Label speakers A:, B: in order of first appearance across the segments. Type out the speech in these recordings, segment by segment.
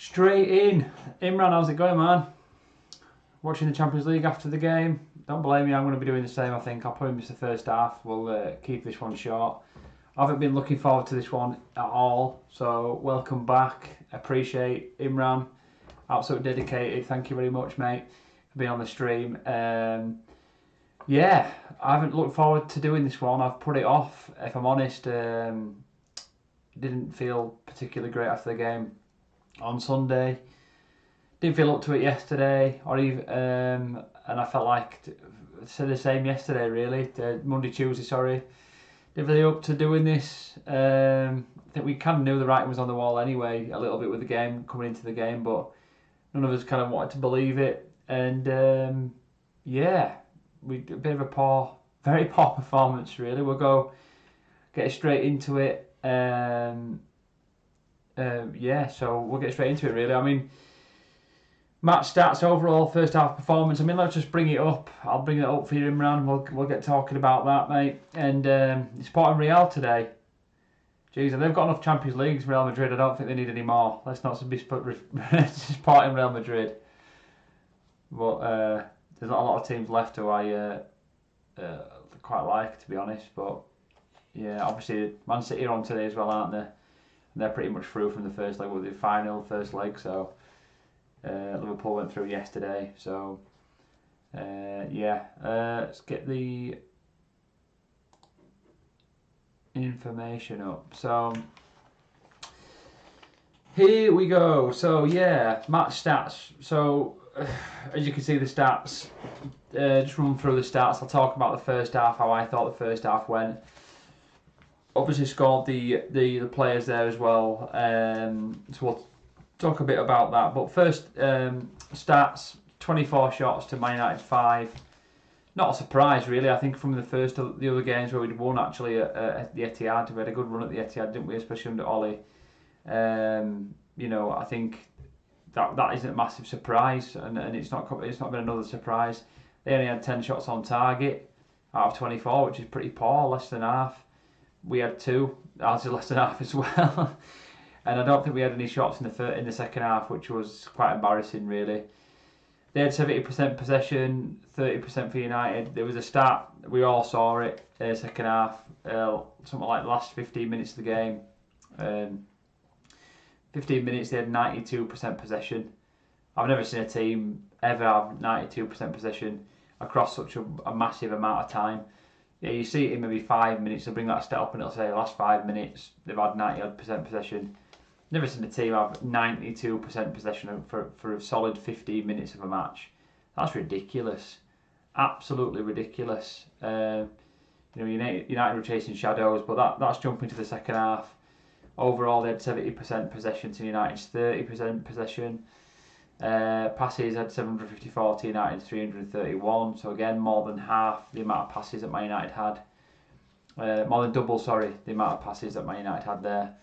A: Straight in. Imran, how's it going, man? Watching the Champions League after the game. Don't blame me, I'm going to be doing the same, I think. I'll probably miss the first half. We'll keep this one short. I haven't been looking forward to this one at all, so welcome back. Appreciate Imran. Absolutely dedicated. Thank you very much, mate, for being on the stream. Yeah, I haven't looked forward to doing this one. I've put it off, if I'm honest. Didn't feel particularly great after the game on Sunday. Didn't feel up to it yesterday, or even, and I felt like I said the same yesterday. Really, Monday, Tuesday, sorry. Didn't really up to doing this. I think we kind of knew the writing was on the wall anyway, a little bit with the game coming into the game, but none of us kind of wanted to believe it. And yeah, we a bit of a very poor performance really. We'll get straight into it. Yeah, so we'll get straight into it really. I mean, match stats, overall first half performance. I mean, let's just bring it up. I'll bring it up for you, Imran. We'll get talking about that, mate. And supporting Real today. Jeez, they've got enough Champions Leagues, Real Madrid. I don't think they need any more. Let's not be supporting Real Madrid. But there's not a lot of teams left who I quite like, to be honest. But yeah, obviously Man City are on today as well, aren't they? And they're pretty much through from the first leg with the final first leg. So Liverpool went through yesterday. So yeah, let's get the information up. So here we go. So yeah, match stats. So as you can see the stats, just run through the stats. I'll talk about the first half, how I thought the first half went. Obviously scored the players there as well. So we'll talk a bit about that. But first, stats: 24 shots to Man United 5. Not a surprise really. I think from the other games where we'd won actually at the Etihad, we had a good run at the Etihad, didn't we? Especially under Ollie. I think that isn't a massive surprise, and it's not been another surprise. They only had 10 shots on target out of 24, which is pretty poor, less than half. We had 2, ours is less than half as well. And I don't think we had any shots in the second half, which was quite embarrassing really. They had 70% possession, 30% for United. There was a stat, we all saw it, second half, something like the last 15 minutes of the game. 15 minutes, they had 92% possession. I've never seen a team ever have 92% possession across such a massive amount of time. Yeah, you see it in maybe 5 minutes, they'll bring that stat up and it'll say the last 5 minutes they've had 90% possession. Never seen a team have 92% possession for a solid 15 minutes of a match. That's ridiculous. Absolutely ridiculous. United were chasing shadows, but that's jumping to the second half. Overall, they had 70% possession to United's 30% possession. Passes had 754 to United's 331. So again, more than half the amount of passes that Man United had. More than double, sorry, the amount of passes that Man United had there.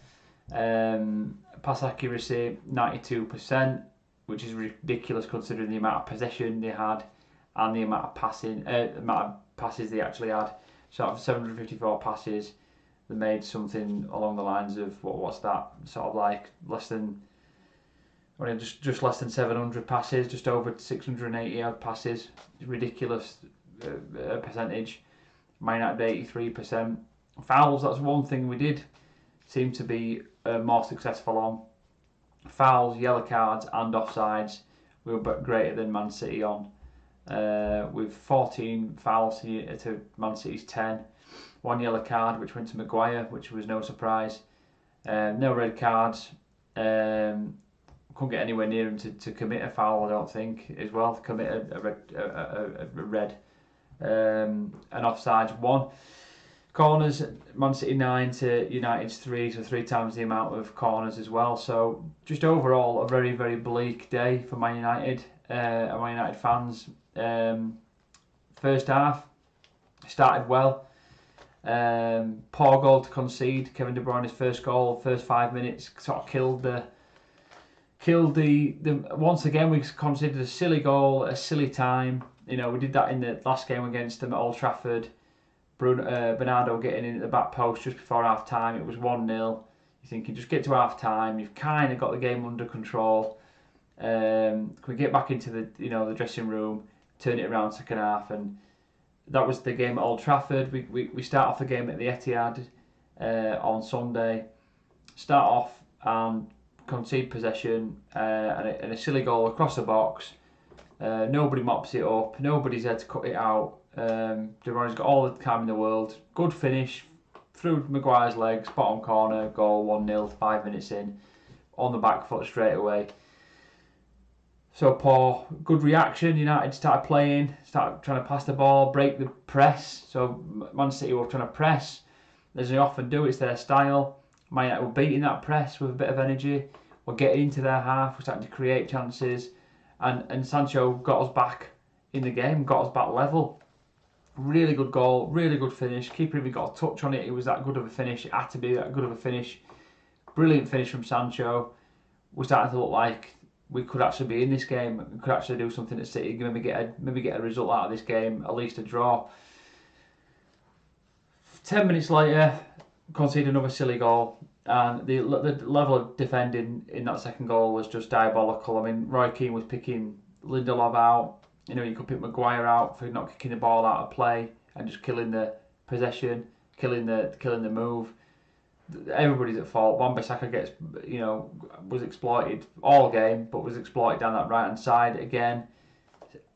A: Pass accuracy 92%, which is ridiculous considering the amount of possession they had and the amount of passes they actually had. So out of 754 passes, they made something along the lines of what's that? Sort of like just less than 700 passes, just over 680 odd passes. Ridiculous percentage. Man United 83%. Fouls, that's one thing we did seem to be more successful on. Fouls, yellow cards and offsides we were greater than Man City on. With 14 fouls to Man City's 10. 1 yellow card which went to Maguire, which was no surprise. No red cards. Couldn't get anywhere near him to commit a foul, I don't think, as well. Commit a red. And offsides 1. Corners, Man City 9 to United's 3, so 3 times the amount of corners as well. So just overall a very, very bleak day for Man United and Man United fans. First half started well. Poor goal to concede. Kevin De Bruyne's first goal, first 5 minutes, sort of killed the. Once again we considered a silly goal, a silly time. We did that in the last game against them at Old Trafford. Bernardo getting in at the back post just before half time. It was 1-0. You're thinking, just get to half time. You've kind of got the game under control. Can we get back into the the dressing room, turn it around second half? And that was the game at Old Trafford. We start off the game at the Etihad on Sunday. Start off and concede possession and a silly goal across the box. Nobody mops it up. Nobody's there to cut it out. De Bruyne's got all the time in the world. Good finish through Maguire's legs, bottom corner, goal, 1-0, 5 minutes in, on the back foot straight away. So poor, good reaction. United started playing, started trying to pass the ball, break the press. So Man City were trying to press, as they often do. It's their style. Man United were beating that press with a bit of energy. We're getting into their half. We're starting to create chances, and Sancho got us back in the game, got us back level. Really good goal, really good finish. Keeper even got a touch on it. It was that good of a finish. It had to be that good of a finish. Brilliant finish from Sancho. We're starting to look like we could actually be in this game. We could actually do something at City. Maybe get a result out of this game, at least a draw. 10 minutes later, conceded another silly goal, and the level of defending in that second goal was just diabolical. I mean, Roy Keane was picking Lindelof out. You could pick Maguire out for not kicking the ball out of play and just killing the possession, killing the move. Everybody's at fault. Wan-Bissaka gets, was exploited all game, but was exploited down that right hand side again.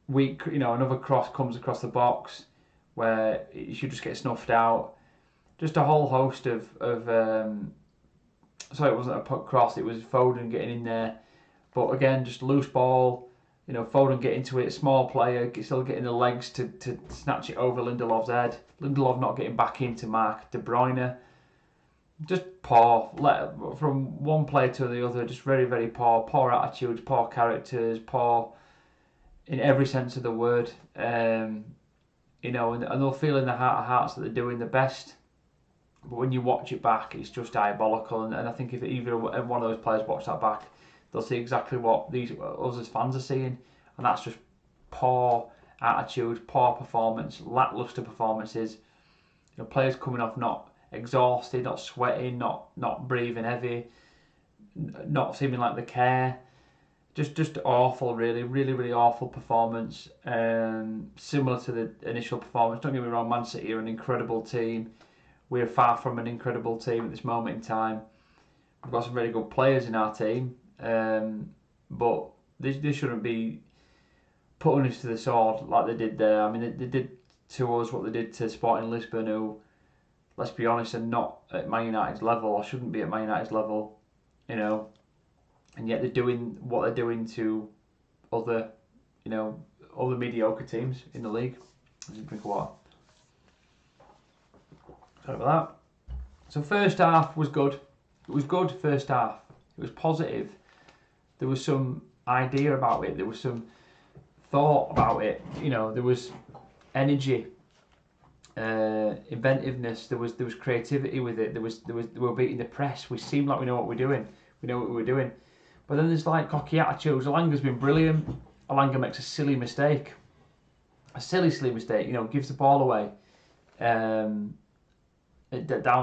A: Another cross comes across the box where it should just get snuffed out. Just a whole host of sorry, it wasn't a cross. It was Foden getting in there, but again, just loose ball. Foden get into it, small player, still getting the legs to snatch it over Lindelof's head. Lindelof not getting back in to mark De Bruyne. Just poor, from one player to the other, just very, very poor attitudes, poor characters, poor in every sense of the word. And they'll feel in their heart of hearts that they're doing the best. But when you watch it back, it's just diabolical. And I think if either one of those players watch that back, they'll see exactly what us as fans are seeing, and that's just poor attitude, poor performance, lacklustre performances. Players coming off not exhausted, not sweating, not breathing heavy, not seeming like they care. Just awful, really, really, really awful performance. Similar to the initial performance. Don't get me wrong, Man City are an incredible team. We're far from an incredible team at this moment in time. We've got some really good players in our team. But they shouldn't be putting us to the sword like they did there. I mean, they did to us what they did to Sporting Lisbon, who, let's be honest, are not at Man United's level, or shouldn't be at Man United's level, and yet they're doing what they're doing to other mediocre teams in the league. Just drink of water. Sorry about that. So first half was good. It was good first half. It was positive. There was some idea about it. There was some thought about it. There was energy, inventiveness. There was creativity with it. We were beating the press. We seemed like we know what we're doing. We know what we were doing. But then there's like cocky attitudes. Alanga's been brilliant. Alanga makes a silly mistake. A silly mistake. Gives the ball away. Down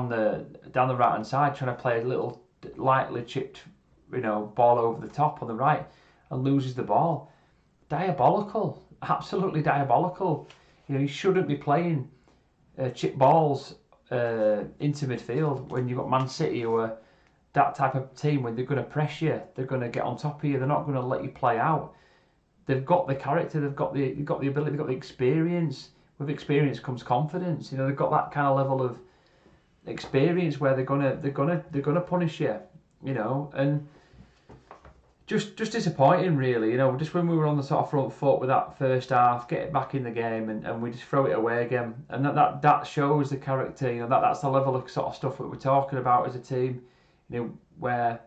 A: the right hand side, trying to play a little lightly chipped, ball over the top on the right, and loses the ball. Diabolical, absolutely diabolical. You shouldn't be playing chip balls into midfield when you've got Man City, who are that type of team. When they're going to press you, they're going to get on top of you. They're not going to let you play out. They've got the character, they've got the ability, they've got the experience. With experience comes confidence. They've got that kind of level of experience where they're gonna punish you, and just disappointing, really. Just when we were on the sort of front foot with that first half, get it back in the game, and we just throw it away again, and that shows the character. That's the level of sort of stuff that we're talking about as a team, where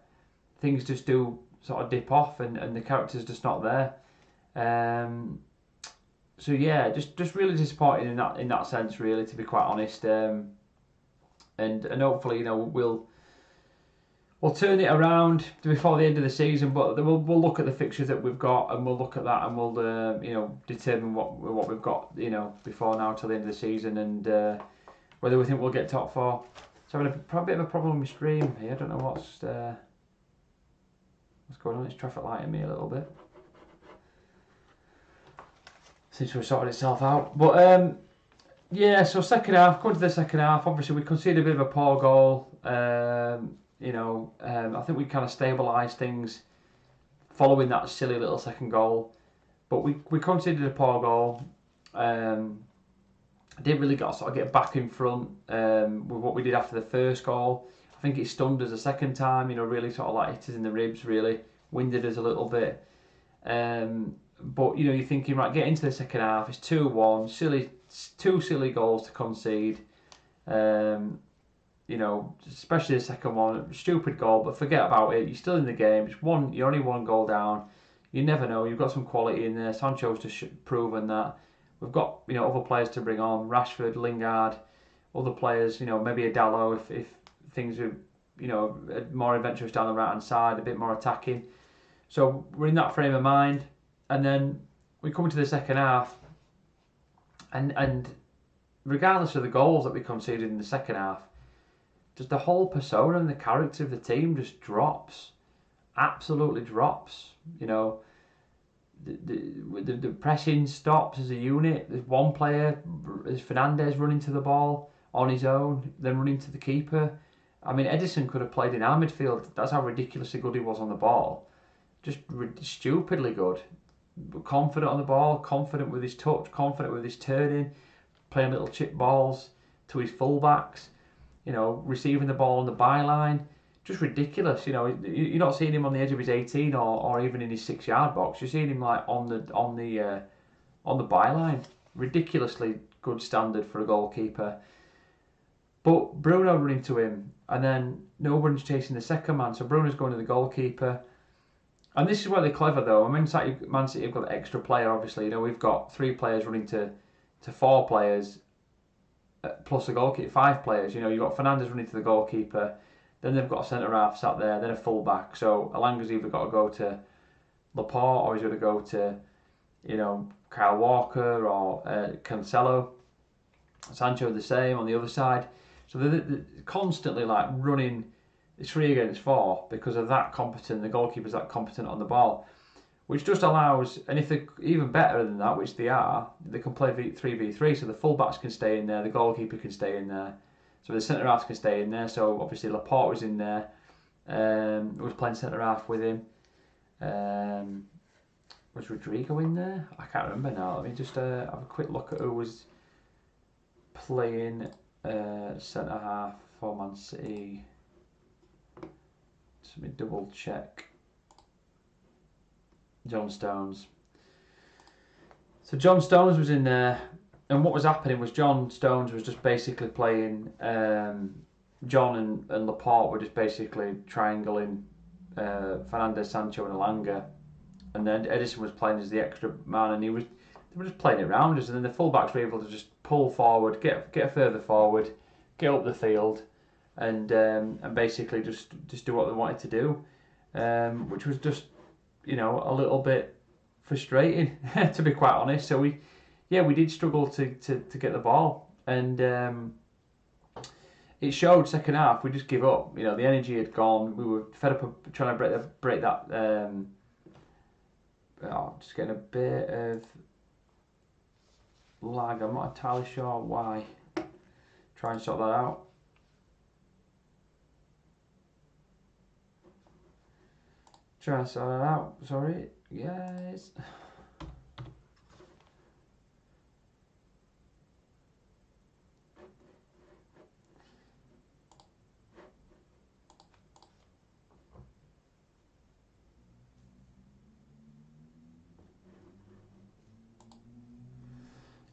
A: things just do sort of dip off, and the character's just not there. So yeah, just really disappointing in that sense, really, to be quite honest. And hopefully, we'll turn it around before the end of the season. But we'll look at the fixtures that we've got, and we'll look at that, and we'll determine what we've got, before now till the end of the season, and whether we think we'll get top four. So having a bit of a problem with stream here. I don't know what's going on. It's traffic lighting me a little bit. Seems to have sorted itself out. But yeah, so second half, coming to the second half, obviously we conceded a bit of a poor goal. You know, I think we kind of stabilised things following that silly little second goal. But we conceded a poor goal. Didn't really get back in front with what we did after the first goal. I think it stunned us a second time, you know, really sort of like hit us in the ribs, really winded us a little bit. But you know, you're thinking, right, get into the second half. It's 2-1, two silly goals to concede. You know, especially the second one, stupid goal, but forget about it. You're still in the game. You're only one goal down. You never know. You've got some quality in there. Sancho's just proven that. We've got, you know, other players to bring on, Rashford, Lingard, other players, you know, maybe a Dallo if things are, you know, more adventurous down the right hand side, a bit more attacking. So we're in that frame of mind, and then we come into the second half, and regardless of the goals that we conceded in the second half, just the whole persona and the character of the team just drops, absolutely drops. You know, the pressing stops as a unit. There's one player, is Fernandez, running to the ball on his own, then running to the keeper. I mean, Edison could have played in our midfield. That's how ridiculously good he was on the ball. Just stupidly good. Confident on the ball, confident with his touch, confident with his turning, playing little chip balls to his fullbacks. You know, receiving the ball on the byline. Just ridiculous, you know. You're not seeing him on the edge of his 18 or even in his 6-yard box. You're seeing him like on the byline. Ridiculously good standard for a goalkeeper. But Bruno running to him, and then no one's chasing the second man. So Bruno's going to the goalkeeper, and this is where they're clever though. I mean, Man City have got an extra player. Obviously, you know, we've got 3 players running to 4 players plus a goalkeeper, 5 players. You know, you've got Fernandez running to the goalkeeper. Then they've got a centre half sat there, then a full back. So Alanga's either got to go to Laporte or he's going to go to, you know, Kyle Walker or Cancelo. Sancho the same on the other side. So they're constantly like running. It's 3 against 4 because of that competent. The goalkeeper's that competent on the ball, which just allows. And if they're even better than that, which they are, they can play 3v3. So the full backs can stay in there, the goalkeeper can stay in there. So the centre half can stay in there. So obviously Laporte was in there. Was playing centre half with him. Was Rodrigo in there? I can't remember now. Let me just have a quick look at who was playing centre half for Man City. Just let me double check. John Stones. So John Stones was in there. And what was happening was John Stones was just basically playing. John and Laporte were just basically triangling Fernandez, Sancho, and Alanga, and then Edison was playing as the extra man, and they were just playing it around us. And then the fullbacks were able to just pull forward, get further forward, get up the field, and basically just do what they wanted to do, which was just, you know, a little bit frustrating to be quite honest. So we did struggle to get the ball, and it showed second half. We just give up. You know, the energy had gone. We were fed up trying to break that. Just getting a bit of lag. I'm not entirely sure why. Try and sort that out. Try and sort that out. Sorry, guys.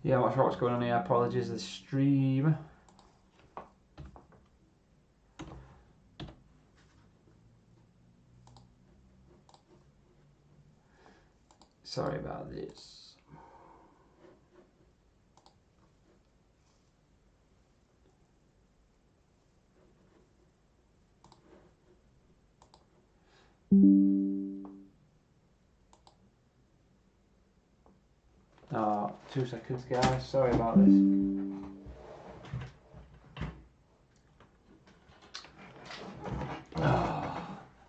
A: Yeah, I'm not sure what's going on here. Apologies, the stream. Sorry about this. Oh, 2 seconds, guys. Sorry about this.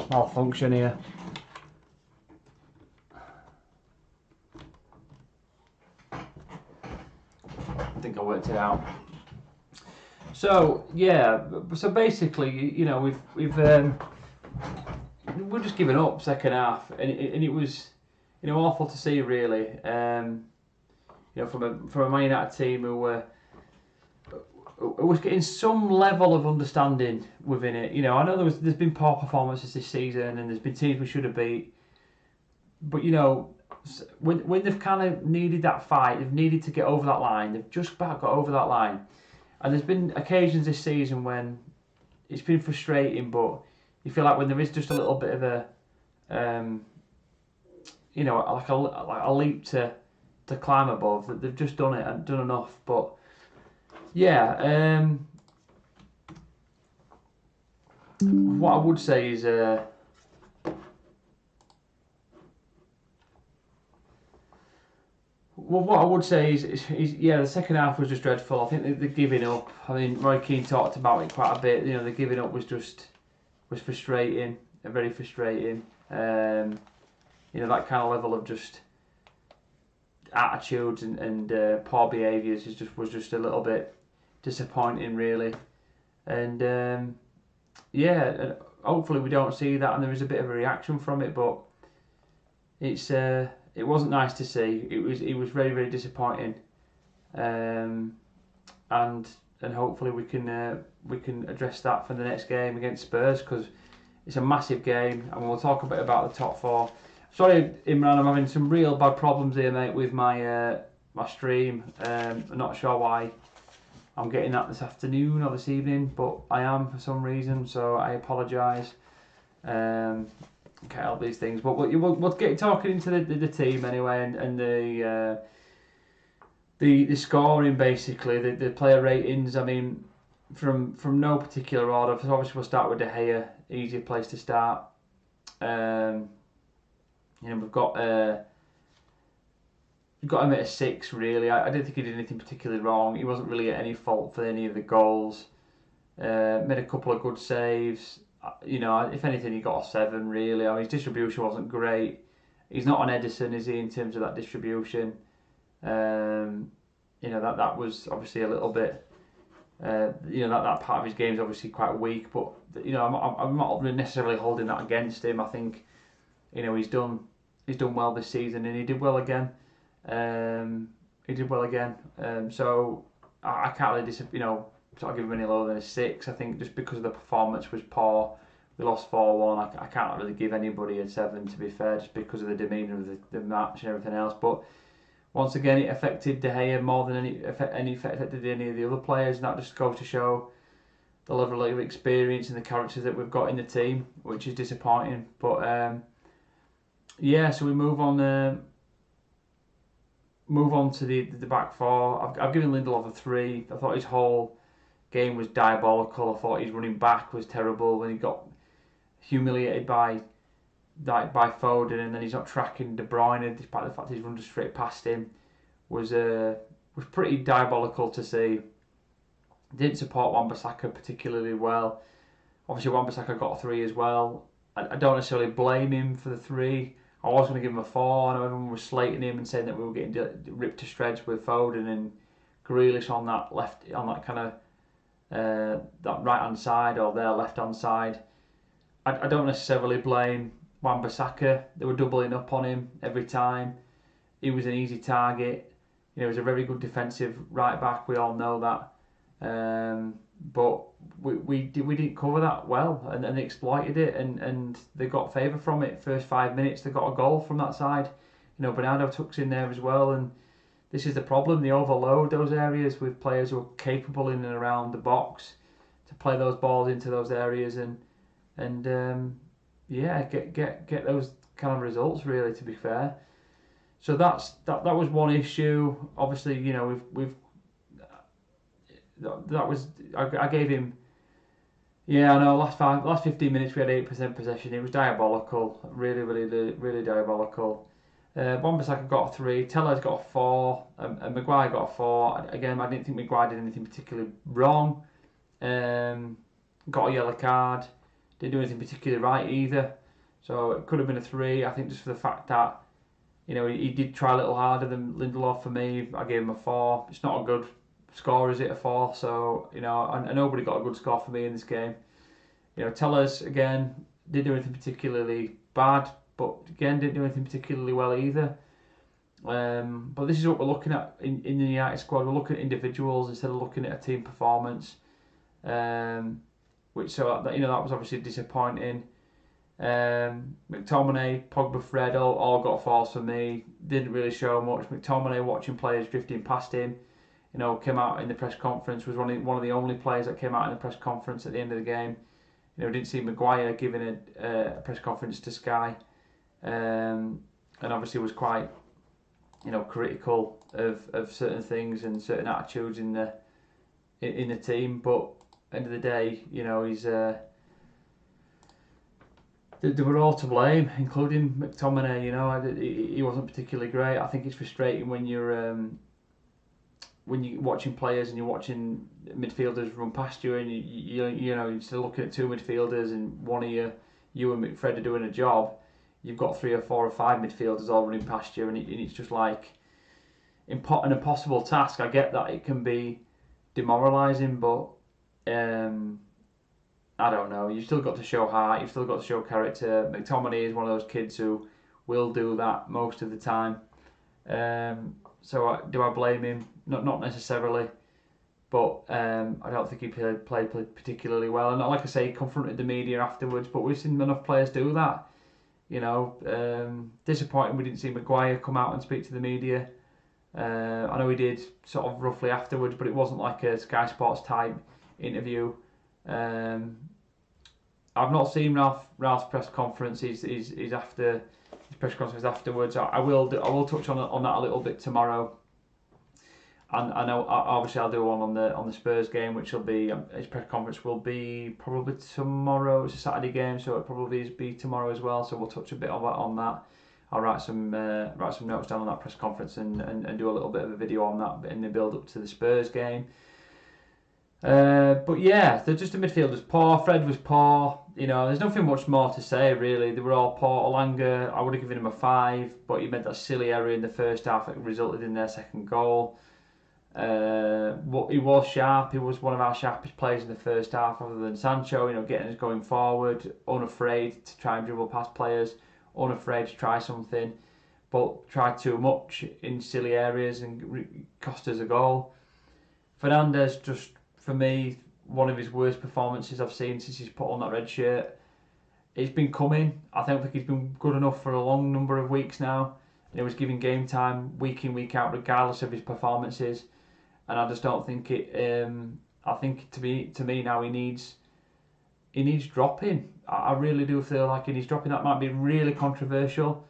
A: malfunction here. I think I worked it out. So yeah, so basically, you know, we're just giving up second half, and it was, you know, awful to see really. You know, from a Man United team who was getting some level of understanding within it. You know, I know there's been poor performances this season, and there's been teams we should have beat, but you know, when they've kind of needed that fight, they've needed to get over that line. They've just about got over that line. And there's been occasions this season when it's been frustrating, but you feel like when there is just a little bit of a, you know, like a leap to climb above, that they've just done it and done enough. But yeah, what I would say is, well, what I would say is yeah, the second half was just dreadful. I think they're giving up. I mean, Roy Keane talked about it quite a bit. You know, the giving up was frustrating, very frustrating. You know, that kind of level of just attitudes and poor behaviours was just a little bit disappointing, really. And yeah, hopefully we don't see that, and there is a bit of a reaction from it, but it's. It wasn't nice to see. It was very, very disappointing, and hopefully we can address that for the next game against Spurs, because it's a massive game, and we'll talk a bit about the top four. Sorry, Imran, I'm having some real bad problems here, mate, with my my stream. I'm not sure why I'm getting that this afternoon or this evening, but I am for some reason, so I apologise. Can't help these things, but we'll get talking into the team anyway, and the scoring, basically, the player ratings. I mean, from no particular order. Obviously, we'll start with De Gea, easier place to start. You know, we've got him at a 6. Really, I didn't think he did anything particularly wrong. He wasn't really at any fault for any of the goals. Made a couple of good saves. You know, if anything, he got a 7, really. I mean, his distribution wasn't great. He's not an Edison, is he, in terms of that distribution? You know, that was obviously a little bit. You know, that part of his game is obviously quite weak, but you know, I'm not necessarily holding that against him. I think, you know, he's done well this season, and he did well again. So I can't really you know, sort of give him any lower than a 6. I think just because the performance was poor, we lost 4-1. I can't really give anybody a 7, to be fair, just because of the demeanour of the match and everything else. But once again, it affected De Gea more than any affected any of the other players, and that just goes to show the level of experience and the characters that we've got in the team, which is disappointing. But yeah, so we move on to the back four. I've given Lindelof a 3. I thought his whole game was diabolical. I thought his running back was terrible when he got humiliated by Foden, and then he's not tracking De Bruyne, despite the fact he's run just straight past him. Was pretty diabolical to see. Didn't support Wan-Bissaka particularly well. Obviously, Wan-Bissaka got a 3 as well. I don't necessarily blame him for the 3. I was going to give him a 4. I know everyone was slating him and saying that we were getting ripped to shreds with Foden and Grealish on that kind of that right hand side, or their left hand side. I don't necessarily blame Wan-Bissaka. They were doubling up on him every time. He was an easy target. You know, he was a very good defensive right back. We all know that. But we didn't cover that well, and they exploited it, and they got favour from it. First 5 minutes, they got a goal from that side. You know, Bernardo tucks in there as well, and this is the problem. They overload those areas with players who are capable in and around the box to play those balls into those areas and yeah, get those kind of results, really, to be fair. So that was one issue. Obviously, you know, I gave him. Yeah, I know. Last 15 minutes we had 8% possession. It was diabolical, really diabolical. Wan-Bissaka got a 3, Teller's got a 4, and Maguire got a 4. Again, I didn't think Maguire did anything particularly wrong. Got a yellow card. didn't do anything particularly right either. So it could have been a 3. I think just for the fact that, you know, he did try a little harder than Lindelof for me. I gave him a 4. It's not a good score, is it, a 4? So, you know, and nobody got a good score for me in this game. You know, Tellers, again, didn't do anything particularly bad, but again, didn't do anything particularly well either. But this is what we're looking at in the United squad. We're looking at individuals instead of looking at a team performance. Which, so, you know, that was obviously disappointing. McTominay, Pogba, Fred all got 4s for me. Didn't really show much. McTominay, watching players drifting past him, you know, came out in the press conference, was one of the only players that came out in the press conference at the end of the game. You know, didn't see Maguire giving a press conference to Sky, and obviously was quite, you know, critical of certain things and certain attitudes in the team. But end of the day, you know, he's they were all to blame, including McTominay. You know, he wasn't particularly great. I think it's frustrating when you're watching players and you're watching midfielders run past you, and you know, instead of looking at 2 midfielders and one of you and McFred are doing a job, you've got 3 or 4 or 5 midfielders all running past you, and it's just like an impossible task. I get that it can be demoralising, but I don't know. You've still got to show heart. You've still got to show character. McTominay is one of those kids who will do that most of the time. So do I blame him? Not necessarily, but I don't think he played particularly well. And like I say, he confronted the media afterwards. But we've seen enough players do that. You know, disappointing we didn't see Maguire come out and speak to the media. I know he did sort of roughly afterwards, but it wasn't like a Sky Sports type interview. I've not seen Ralph's press conference. He's after his press conference afterwards. I will touch on that a little bit tomorrow. And I know obviously I'll do one on the Spurs game, which will be his press conference will be probably tomorrow. It's a Saturday game, so it'll probably be tomorrow as well. So we'll touch a bit on that. I'll write some notes down on that press conference and do a little bit of a video on that in the build up to the Spurs game. But yeah, they're just the midfielders poor. Fred was poor. You know, there's nothing much more to say really. They were all poor. Olanga, I would have given him a 5, but he made that silly error in the first half that resulted in their second goal. He was sharp. He was one of our sharpest players in the first half, other than Sancho. You know, getting us going forward, unafraid to try and dribble past players, unafraid to try something, but tried too much in silly areas and cost us a goal. Fernandes, just for me, one of his worst performances I've seen since he's put on that red shirt. It's been coming. I don't think he's been good enough for a long number of weeks now. He was giving game time week in, week out, regardless of his performances, and I just don't think it. I think to me now he needs dropping. I really do feel like he needs dropping. That might be really controversial,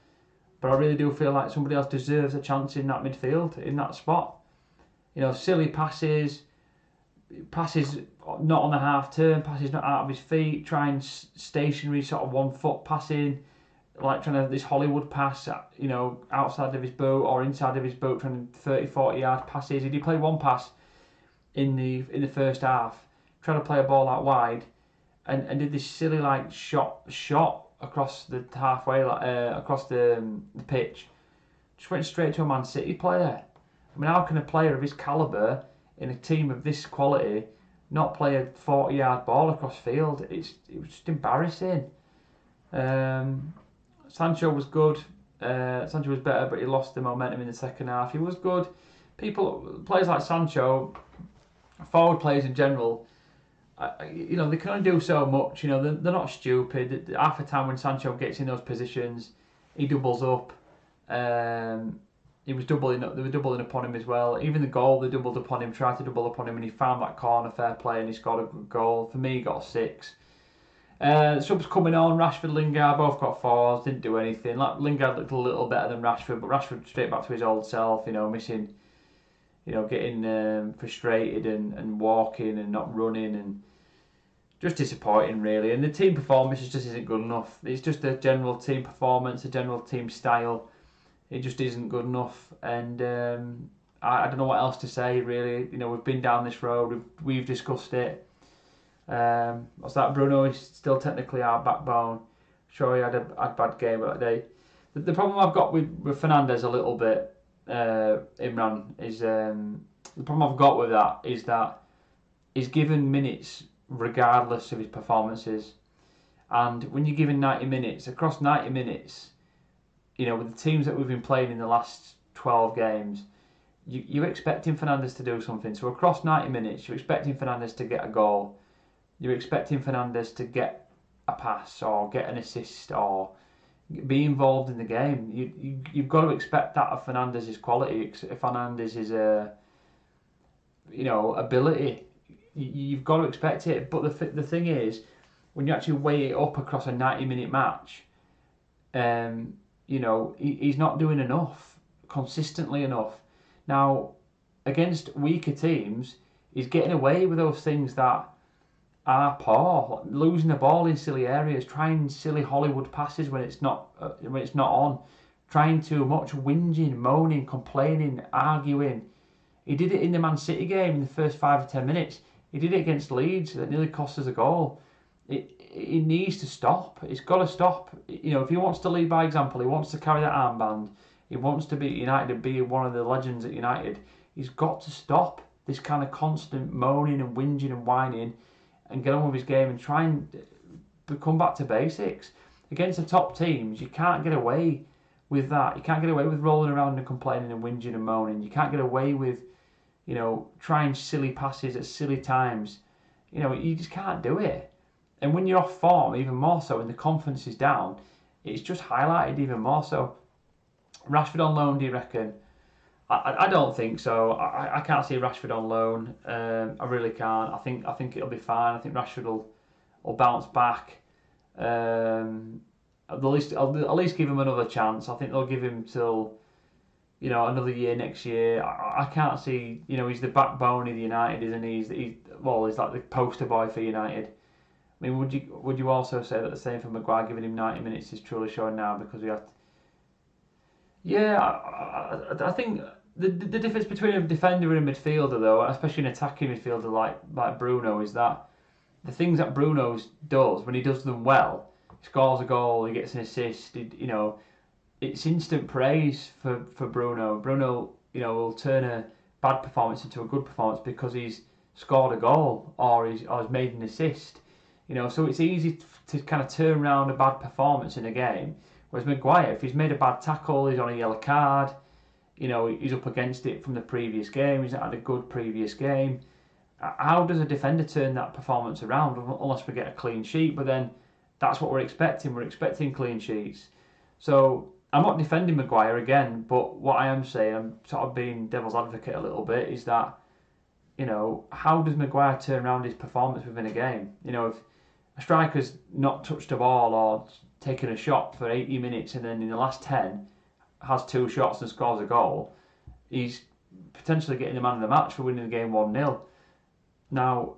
A: but I really do feel like somebody else deserves a chance in that midfield, in that spot. You know, silly passes not on the half turn, passes not out of his feet, trying stationary sort of 1 foot passing, like trying to have this Hollywood pass, you know, outside of his boot or inside of his boot, trying 30-40 yard passes. He did play 1 pass in the first half, trying to play a ball out wide, and did this silly like shot across the halfway, across the pitch, just went straight to a Man City player. I mean, how can a player of his calibre in a team of this quality not play a 40-yard ball across field? It was just embarrassing. Sancho was good. Sancho was better, but he lost the momentum in the second half. He was good. Players like Sancho, forward players in general, you know, they can only do so much. You know, they're not stupid. Half the time when Sancho gets in those positions, he doubles up. He was doubling up. They were doubling upon him as well. Even the goal, they doubled upon him, tried to double upon him, and he found that corner, fair play, and he scored a good goal. For me, he got a 6. Subs coming on, Rashford, Lingard, both got 4s, didn't do anything. Like, Lingard looked a little better than Rashford, but Rashford straight back to his old self, you know, missing, you know, getting frustrated and walking and not running, and just disappointing really. And the team performance just isn't good enough. It's just a general team performance, a general team style. It just isn't good enough, and I don't know what else to say really. You know, we've been down this road, we've discussed it. What's that? Bruno is still technically our backbone. Sure, he had a bad game that day. The problem I've got with Fernandes a little bit, Imran, is the problem I've got with that is that he's given minutes regardless of his performances. And when you're given 90 minutes, across 90 minutes, with the teams that we've been playing in the last 12 games, you're expecting Fernandes to do something. So across 90 minutes, you're expecting Fernandes to get a goal. You're expecting Fernandes to get a pass or get an assist or be involved in the game. You've got to expect that of Fernandes' quality, Fernandes' ability. You've got to expect it. But the thing is, when you actually weigh it up across a 90-minute match, he's not doing enough, consistently enough. Now, against weaker teams, he's getting away with those things that are poor, like losing the ball in silly areas, trying silly Hollywood passes when it's not on, trying too much, whinging, moaning, complaining, arguing. He did it in the Man City game in the first 5 or 10 minutes. He did it against Leeds. That nearly cost us a goal. It needs to stop. It's got to stop. If he wants to lead by example, he wants to carry that armband, he wants to be at United and be one of the legends at United, he's got to stop this kind of constant moaning and whinging and whining and get on with his game and try and come back to basics. Against the top teams, you can't get away with that. You can't get away with rolling around and complaining and whinging and moaning. You can't get away with, trying silly passes at silly times. You just can't do it. And when you're off form, even more so, and the confidence is down, it's just highlighted even more so. Rashford on loan, do you reckon? I don't think so. I can't see Rashford on loan. I really can't. I think it'll be fine. I think Rashford will bounce back. At least give him another chance. I think they'll give him till another year next year. I can't see. He's the backbone of the United, isn't he? He's like the poster boy for United. I mean, would you also say that the same for Maguire? Giving him 90 minutes is truly showing now because we have. Yeah, I think the difference between a defender and a midfielder, though, especially an attacking midfielder like Bruno, is that the things that Bruno does when he does them well, he scores a goal, he gets an assist. It's instant praise for Bruno. Bruno, will turn a bad performance into a good performance because he's scored a goal or he's made an assist. So it's easy to kind of turn around a bad performance in a game. Whereas Maguire, if he's made a bad tackle, he's on a yellow card, he's up against it from the previous game, he's not had a good previous game. How does a defender turn that performance around unless we get a clean sheet? But then that's what we're expecting. We're expecting clean sheets. So I'm not defending Maguire again, but what I am saying, I'm sort of being devil's advocate a little bit, is that, how does Maguire turn around his performance within a game? If a striker's not touched a ball or taken a shot for 80 minutes and then in the last 10 has 2 shots and scores a goal, he's potentially getting the man of the match for winning the game 1-0. Now,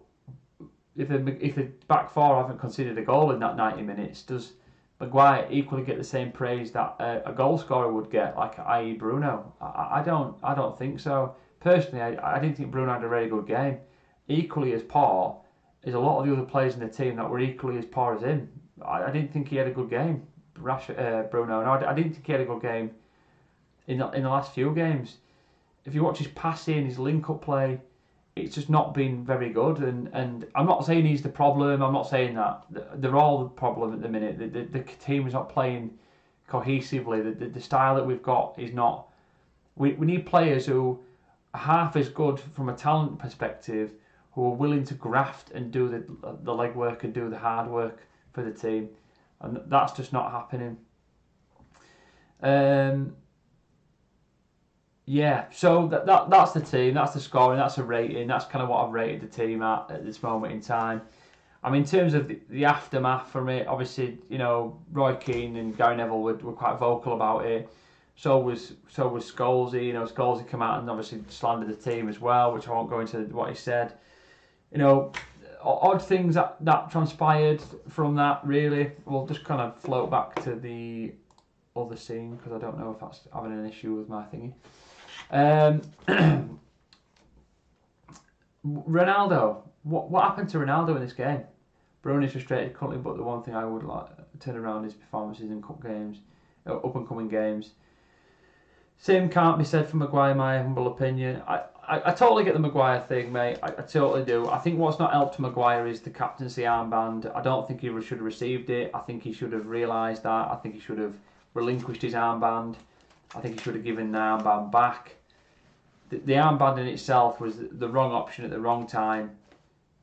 A: if the back four haven't conceded a goal in that 90 minutes, does Maguire equally get the same praise that a goal scorer would get, like i.e. Bruno? I don't think so. Personally, I didn't think Bruno had a very good game. Equally as poor is a lot of the other players in the team that were equally as poor as him. I didn't think he had a good game, Bruno. No, I didn't think he had a good game in the last few games. If you watch his passing, his link-up play, it's just not been very good. And I'm not saying he's the problem. I'm not saying that. They're all the problem at the minute. The team is not playing cohesively. The style that we've got is not. We need players who are half as good from a talent perspective, who are willing to graft and do the legwork and do the hard work for the team, and that's just not happening. So that's the team, that's the scoring, that's the rating, that's kind of what I've rated the team at this moment in time. I mean, in terms of the aftermath from it, obviously, Roy Keane and Gary Neville were quite vocal about it. So was Scholesy. Scholesy came out and obviously slandered the team as well, which I won't go into what he said. Odd things that transpired from that, really. We'll just kind of float back to the other scene because I don't know if that's having an issue with my thingy. Ronaldo, what happened to Ronaldo in this game? Bruyne's frustrated currently, but the one thing I would like to turn around his performances in cup games, up and coming games. Same can't be said for Maguire, my humble opinion. I totally get the Maguire thing, mate. I totally do. I think what's not helped Maguire is the captaincy armband. I don't think he should have received it. I think he should have realised that. I think he should have relinquished his armband. I think he should have given the armband back. The armband in itself was the wrong option at the wrong time,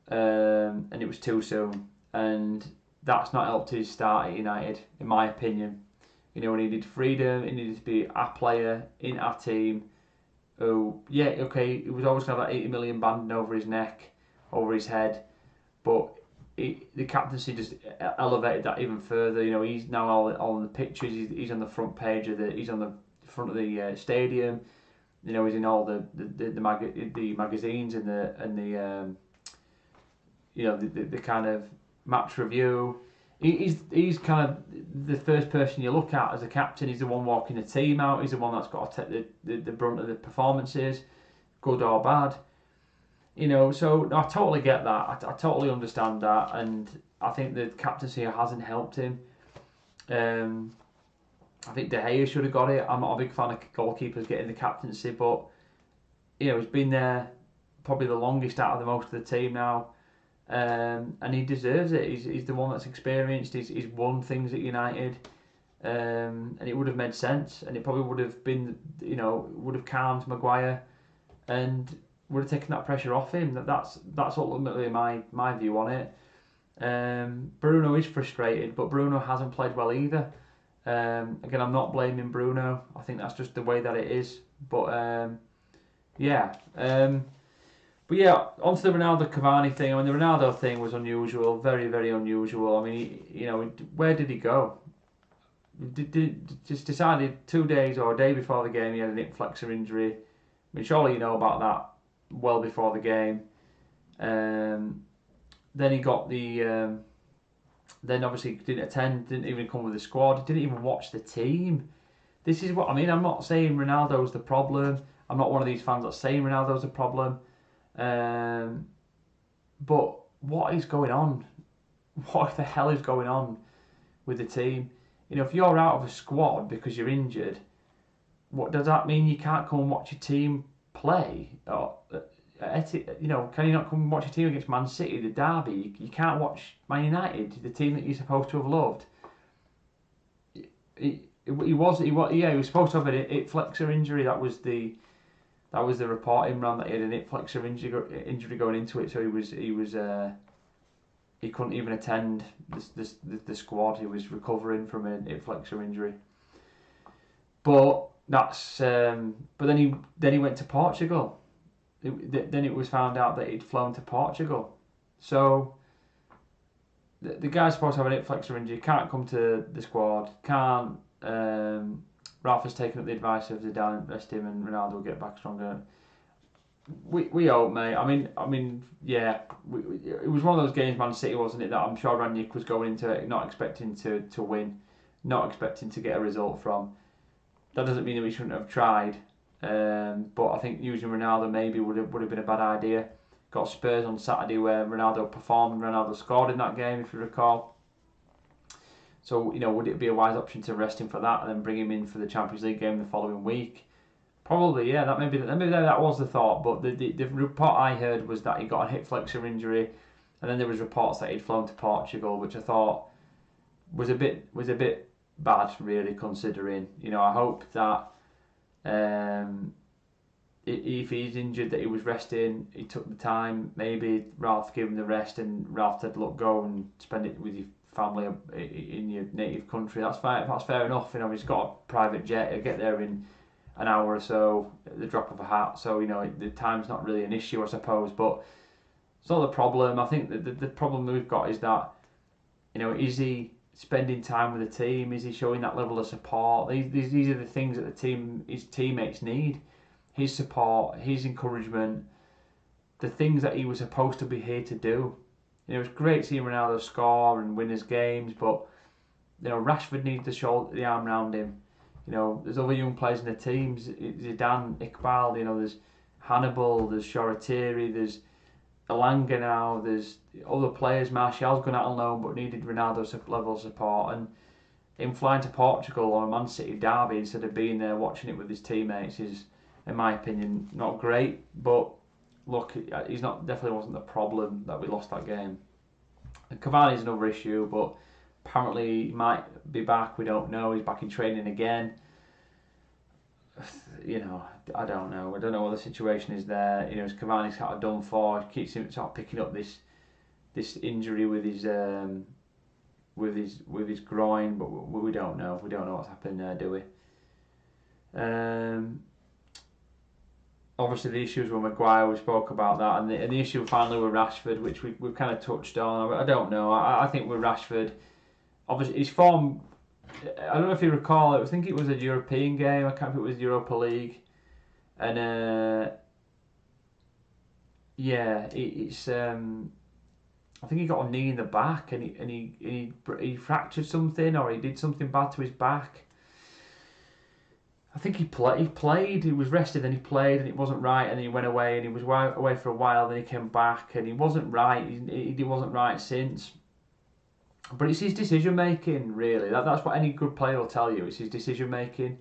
A: and it was too soon. And that's not helped his start at United, in my opinion. You know, he needed freedom, he needed to be a player in our team who, yeah, okay, he was always going to have that 80 million banding over his neck, over his head, but the captaincy just elevated that even further. You know, he's now all in the pictures, he's on the front page he's on the front of the stadium, you know, he's in all the magazines and the you know, the kind of match review. He's kind of the first person you look at as a captain. He's the one walking the team out. He's the one that's got to take the brunt of the performances, good or bad. You know, so I totally get that. I totally understand that, and I think the captaincy hasn't helped him. I think De Gea should have got it. I'm not a big fan of goalkeepers getting the captaincy, but you know, he's been there probably the longest out of the most of the team now. And he deserves it. He's the one that's experienced. He's won things at United, and it would have made sense. And it probably would have been, you know, would have calmed Maguire, and would have taken that pressure off him. That's ultimately my view on it. Bruno is frustrated, but Bruno hasn't played well either. Again, I'm not blaming Bruno. I think that's just the way that it is. But yeah. But yeah, onto the Ronaldo Cavani thing. I mean, the Ronaldo thing was unusual, very, very unusual. I mean, you know, where did he go? Just decided 2 days or a day before the game he had an hip flexor injury. I mean, surely you know about that well before the game. Then he got the. Then obviously didn't attend, didn't even come with the squad, didn't even watch the team. This is what I mean. I'm not saying Ronaldo's the problem. I'm not one of these fans that's saying Ronaldo's the problem. But what is going on? What the hell is going on with the team? You know, if you're out of a squad because you're injured, what does that mean? You can't come and watch your team play? Or, you know, can you not come and watch your team against Man City, the derby? You can't watch Man United, the team that you're supposed to have loved. He was supposed to have a hip flexor injury. That was the reporting ran that he had an hip flexor injury going into it, so he couldn't even attend the squad. He was recovering from a hip flexor injury. But that's but then he went to Portugal. Then it was found out that he'd flown to Portugal. So the guy's supposed to have an hip flexor injury, can't come to the squad, can't. Ralf has taken up the advice of Zidane, rest him, and Ronaldo will get back stronger. We hope, mate. I mean, yeah. It was one of those games, Man City, wasn't it? That I'm sure Rangnick was going into it not expecting to win, not expecting to get a result from. That doesn't mean that we shouldn't have tried. But I think using Ronaldo maybe would have been a bad idea. Got Spurs on Saturday where Ronaldo performed. Ronaldo scored in that game, if you recall. So, you know, would it be a wise option to rest him for that and then bring him in for the Champions League game the following week? Probably, yeah. Maybe that was the thought. But the report I heard was that he got a hip flexor injury, and then there was reports that he'd flown to Portugal, which I thought was a bit bad, really, considering. You know, I hope that if he's injured, that he was resting, he took the time. Maybe Ralf gave him the rest, and Ralf said, "Look, go and spend it with your family in your native country." That's fine. That's fair enough. You know, he's got a private jet. He'll get there in an hour or so at the drop of a hat. So, you know, the time's not really an issue, I suppose. But it's not the problem. I think the problem we've got is that, you know, is he spending time with the team? Is he showing that level of support? These are the things that his teammates need. His support, his encouragement, the things that he was supposed to be here to do. You know, it's great seeing Ronaldo score and win his games, but, you know, Rashford needs the arm around him. You know, there's other young players in the team. Zidane, Iqbal, you know, there's Hannibal, there's Shoretiri, there's Elanga now. There's other players. Martial's gone out on loan, but needed Ronaldo's level of support. And him flying to Portugal on a Man City derby instead of being there watching it with his teammates is, in my opinion, not great. But look, he's not definitely wasn't the problem that we lost that game. And Cavani's another issue, but apparently he might be back. We don't know. He's back in training again. You know, I don't know. I don't know what the situation is there. You know, Cavani's kind of done for. He keeps him sort of picking up this injury with his groin, but we don't know. We don't know what's happened there, do we? Obviously the issues with Maguire, we spoke about that, and the issue finally with Rashford, which we've kind of touched on. I don't know. I think with Rashford, obviously his form. I don't know if you recall. I think it was a European game. I can't remember if it was Europa League, and yeah, it's. I think he got a knee in the back, and he fractured something, or he did something bad to his back. I think he played. He was rested, and he played, and it wasn't right, and then he went away, and he was away for a while. Then he came back, and he wasn't right. He wasn't right since. But it's his decision making, really. That's what any good player will tell you. It's his decision making.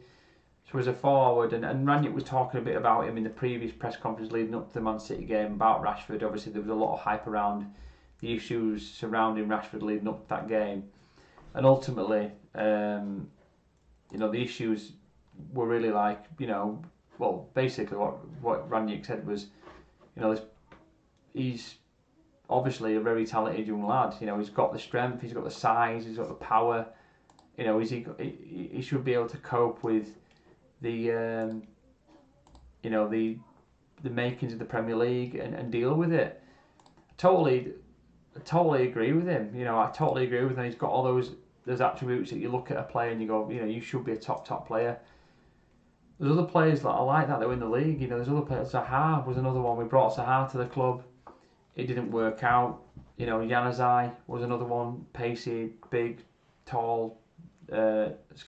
A: So as a forward, and Rangnick was talking a bit about him in the previous press conference leading up to the Man City game about Rashford. Obviously, there was a lot of hype around the issues surrounding Rashford leading up to that game, and ultimately, you know, the issues were really like, you know, well, basically what Rangnick said was, you know, he's obviously a very talented young lad. You know, he's got the strength, he's got the size, he's got the power. You know, he should be able to cope with the you know, the makings of the Premier League and deal with it. I totally agree with him. You know, I totally agree with him. He's got all those attributes that you look at a player and you go, you know, you should be a top player. There's other players that are like that that are in the league. You know, there's other players. Zaha was another one. We brought Zaha to the club. It didn't work out. You know, Januzaj was another one. Pacey, big, tall,